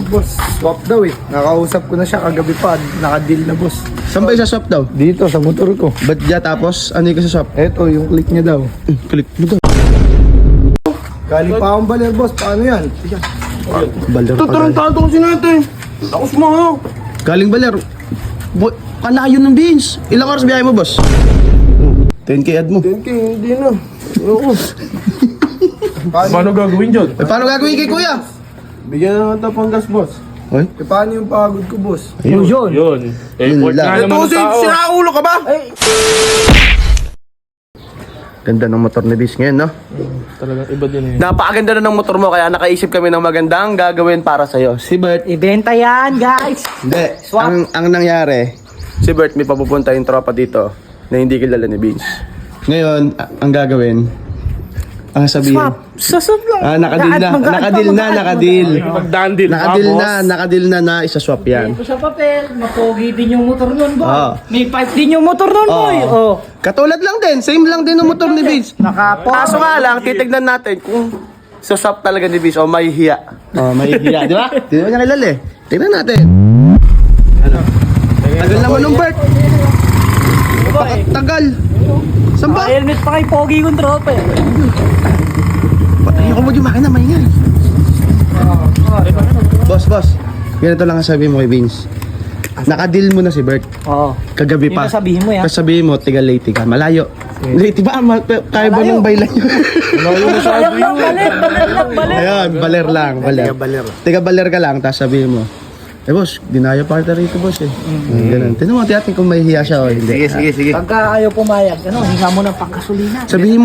Boss, swap daw eh. Nakausap ko na siya kagabi pa. Naka-deal na, boss. Saan ba isa swap daw? Dito, sa motor ko. Ba't dyan tapos ano yung swap? Eto, yung click niya daw. Click mo daw. Galing pa akong baler, boss. Paano yan? Baler pa galing. Tarantado ko si Nete. Ako sumayaw. Galing baler. Kalayo ng beans. Ilang oras biyahe mo, boss? 10k ad mo. Hindi na. Ayoko. Paano gagawin dyan? Paano gagawin kay kuya? Bigyan na natin pang gas, boss. Hoy? paano yung pagod ko, boss? Ayun. Yun. Yun lang. Ito si sinaulo ka ba? Ganda ng motor ni Bis ngayon, no? Talagang iba din eh. Napakaganda na ng motor mo kaya nakaisip kami ng magandang gagawin para sa'yo. Si Bert, Ibenta yan, guys! Hindi. Ang nangyari, si Bert may papupunta yung tropa dito na hindi kilala ni Vince. ngayon, ang gagawin, ang sabihin. Swap lang. Nakadil na isa-swap yan. Sa papel, mapogi din yung motor nun, boy. Oo. May pipe din yung motor nun, boy. Oh. Katulad lang din, same lang din ang motor ni Vince. Kaso nga lang, titignan natin kung sa shop talaga ni Vince o may hiya. Oh, may hiya, di ba? Di ba niya kilala eh? Tingnan natin. Ano? Tagal naman ng Bert. Tagal. Saan ba? Helmet pa kay pogi kong tropa eh. Ayoko mo yung makina, maingay. Boss. Ganito lang ang sabi mo kay Vince. Nakadeal mo na si Bert. Oo. Kagabi pa. Yung sabihin mo yan. Kasabihin mo, tiga Leyte ka. Malayo. Leyte ba? Kaya ba ng baylan yun? Baler lang, baler. Ayun, baler lang. Tiga baler ka lang, tapos sabihin mo, boss, dinaya pa kita rito, boss eh. Ganun. Tinan mo, tiyatin kung may hiya siya o hindi. Sige. Pagka ayaw pumayag, hinga mo ng pangkasulina. Sabihin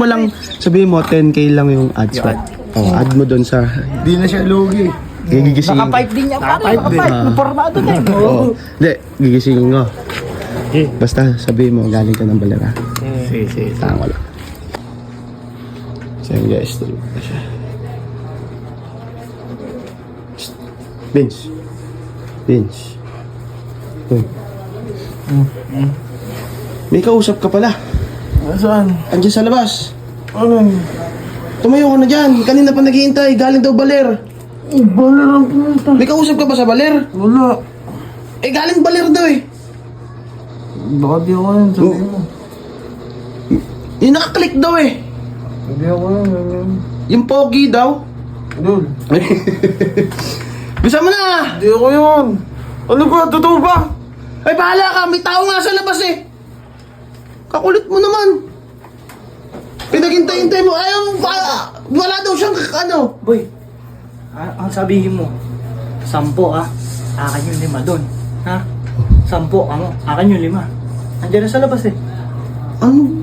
mo 10k lang yung ads mo. Oh, add mo doon sa Di na siya lugi. gigisingin. Naka-pipe din yan, pare. Naka-pipe. Formado din. Oo. Hindi, gigisingin ko. Basta sabihin mo, galing ka ng balera. Sige. Tama lang. So yun guys, tuloy na siya. Vince. Uy. May kausap ka pala. Saan? Andiyan sa labas. Ano? Tumayo ka na dyan. Kanina pa naghihintay. Galing daw baler. Baler ang pumunta. May kausap ka ba sa baler? Wala. Galing baler daw eh. Baka di ako yan, sabihin mo. Yung nakaklik daw eh. Hindi ako yan. Yung pogi daw. Dude. Bisa mo na! Hindi ako yun. Ano ba? Totoo ba? Ay, bahala ka! May tao nga sa labas eh! Kakulit mo naman! Pinaghintay-hintay mo! Ayaw, wala daw siyang ano! Boy, ang sabihin mo, 10 akin yung 5 doon. Ha? 10 akin yung 5. Andiyan na sa labas eh. Ano?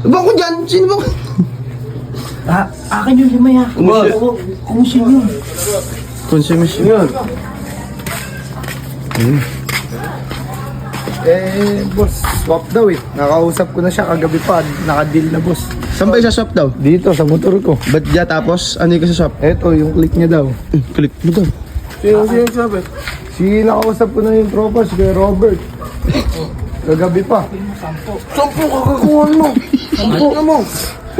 Ba ko dyan? Sino ba? Akin yung 5 ya. Kumusyon yun. Consumption yun. Boss, swap daw eh. Nakausap ko na siya kagabi pa. Naka-deal na, boss. Saan ba isa-swap daw? Dito, sa motor ko. Ba't dyan tapos ano yung swap? Eto, yung click niya daw. Click mo daw. Sino sabi? Nakausap ko na yung tropa, si Kuya Robert. Kagabi pa. Sampo kakakuhan mo. Sampo na mo.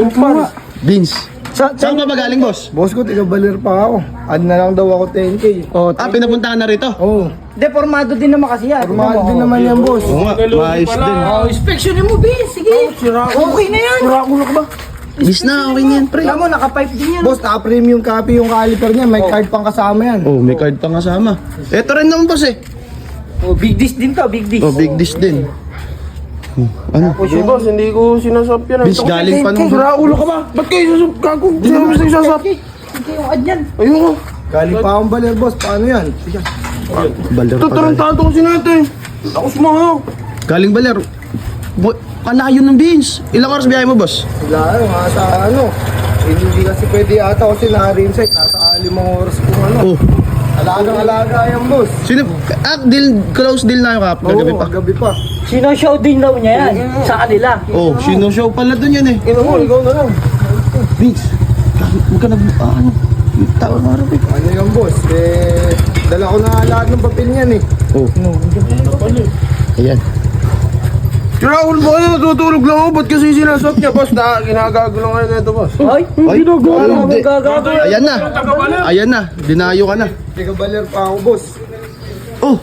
Umpan. Vince. Saan ka ba galing, boss? Boss ko, tiga-baler pa ako. Add na lang daw ako 10k. Pinapuntahan na rito? Oo. Formado din naman kasi yan. Formal din naman yan, boss. Oo nga, maayos din. Inspectionin mo, bis. Sige. Okay na yan. Sirakulo ka ba? Bis na, okay na yan, pre. Alam mo, naka-pipe din yan. Boss, naka-premium copy yung caliper niya. May card pang kasama yan. Oh, may card pa kasama. Ito rin naman, boss eh. Big dish din to, big dish. Oh, big dish din. Ano? Hindi boss, hindi ko sinasap yan. Bis, galing pa nung... Siraulo ka ba? Ba't kayo sasap? Gago. Sino mo nagsasap? Sige yung ad yan. Ayoko. Galing pa akong baler, boss. Paano yan? Baler pa galing. Tarantado ko si Nete. Ako sumayaw. Galing baler. Kalayo ng beans. Ilang oras biyahe mo, boss? Wala, nasa ano. Hindi kasi pwede ata kasi naka-ringside. Nasa 5 oras kung ano. Oh. Alagang-alaga yan, boss. Sino? Close deal na yung kagabi pa. Kagabi pa. Sino-show din daw niya yan sa kanila. Oh, sino show pala dun yan eh. Ino mo, ikaw na lang. Vince, huwag ka ano? Tao na harap eh. Ano yan, boss? Dala ko na lahat ng papel niyan eh. Oh. Ayan. Si Raul ba kayo? Natutulog lang ako. Ba't kasi sinaswap niya, boss? Ginagago lang kayo nito, boss. Ay, Ay, hindi. gagago. Ayan na. Ayan na. Dinayo ka na. Tiga baler pa ako, boss. Oh,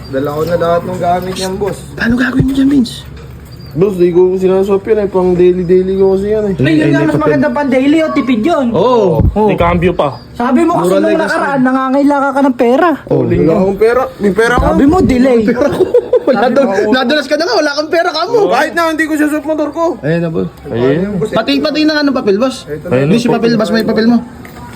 Dala ko na lahat ng gamit niyan, boss. paano gagawin mo dyan, Vince? Boss, di ko sinaswap yan eh. Pang daily ko kasi yan eh. Ay, yun nga mas maganda pang daily o tipid yun. Oo. May cambio pa. Sabi mo kasi Mura nung lang kasi. nakaraan, nangangailangan ka ng pera. Oh, Wala akong pera. May pera ko. Sabi mo, delay. Nadulas ka na nga, wala kang pera ka mo. Kahit na hindi ko saswap motor ko. Ayan na, boss. Ayun. Pati na nga ng papel, boss. Ayun. Hindi si papel, boss, may papel mo.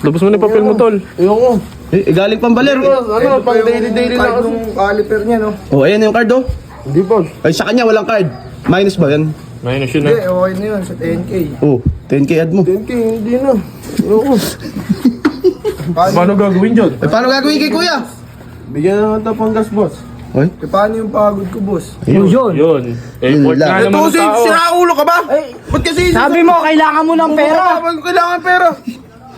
Labas mo na yung papel mo, tol. Ayoko. Galing pang baler. Ano, pang daily Card lang kasi. ng caliper niya, no? Oh, ayan yung card, oh. Hindi, boss. Ay, sa kanya, walang card. Minus ba yan? Minus yun Hindi, na. okay na yun sa 10K. Oh, 10K ad mo. 10K, hindi na. Ayoko. Paano gagawin dyan? Eh, paano gagawin kay kuya? Bigyan na nga pang gas, boss. Oy, Paano yung pagod ko, boss? Yun. Yun. Yun Effort lang. nga Ito naman ng si tao. Raulo ka ba? Ba't kasi Sabi mo, kailangan mo ng pera. Kailangan pera.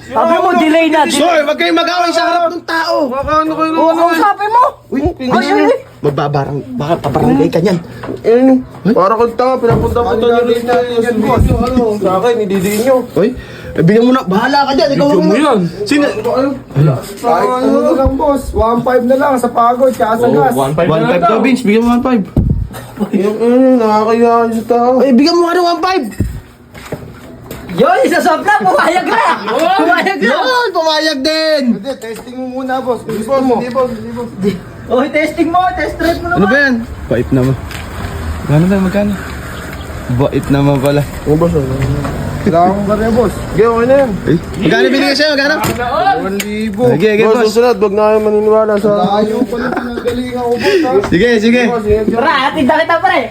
Sabi mo, delay na. Soy, wag kayong mag-away sa harap ng tao. Makakaano kayo Oo, ng kausapin mo. Uy, Ay. baka pabarangay ka niyan. Ano? Para kang tanga, pinapunta-punta nyo rin na Yan, boss. Sa akin, ididiin nyo. Oy, bigyan mo na. Bahala ka dyan. Ikaw Bigyan mo yan. Sino? Kahit ano na lang, boss. 1.5 na lang sa pagod, tsaka sa gas. 1.5 na 1.5 lang to, daw. Vince. Bigyan mo 1.5. Nakakayaan sa tao. Eh, bigyan mo nga ng 1.5. Yun, isaswap na. Pumayag na. Pumayag na. Yun, pumayag din. Hindi, testing mo muna, boss. Kung gusto mo. Hindi, boss. Oh, testing mo. Test drive mo Ano naman. ba yan? Bait naman. Magkano? Bait naman pala. Oo, boss. Kailangan ko rin, boss. Okay, okay na yan. Eh, magkano binigay sa'yo? Magkano? 1,000. Sige, Boss, boss. susunod, wag na kayo maniniwala sa... Layo pala pinagalingan ko, boss, ha? Sige. Boss, ingat ka. Tara, hatid na kita, pre.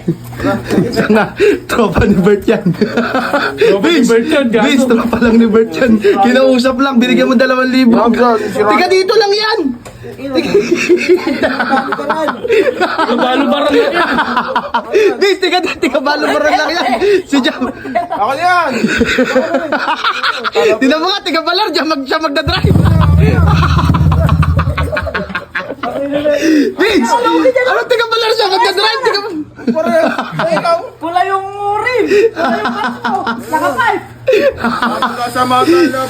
Na, tropa ni Bert yan. ni Bert yan, gago. Vince, tropa lang ni Bert yan. Kinausap lang, binigyan mo 2,000. Tiga dito lang yan. Balo parang yan. Vince, tiga balo-baro lang yan. Si Jam. Ako na yan! Tingnan mo nga, tiga balar, siya magdadrive. Vince, ano tiga balar siya magdadrive? Pula yung rim. Pula yung gas mo. Naka-pipe. Kasama ka na.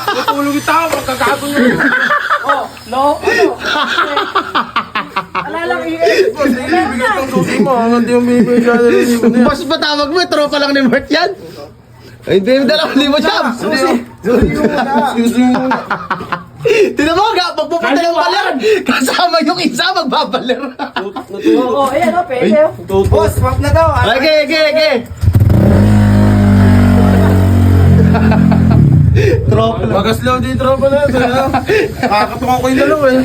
Tutulog yung tao, magkakago nyo. Oh, no, ano? Alalang i-edit. Boss, ibigay itong susi mo. Hanggang di yung bibigay sa naliligo na yan. Boss, patawag mo, tropa lang ni Bert yan. Ay, hindi, 2,000 Jam. Susi mo muna. Tingnan mo, pagpupunta ng balar, kasama yung isa, magbabalar. Oo, ayan o, pwede o. Boss, swap na daw, ha? Okay. Tropa lang. Bagas lang din tropa na yan. Nakakatungan ko yung dalawa eh.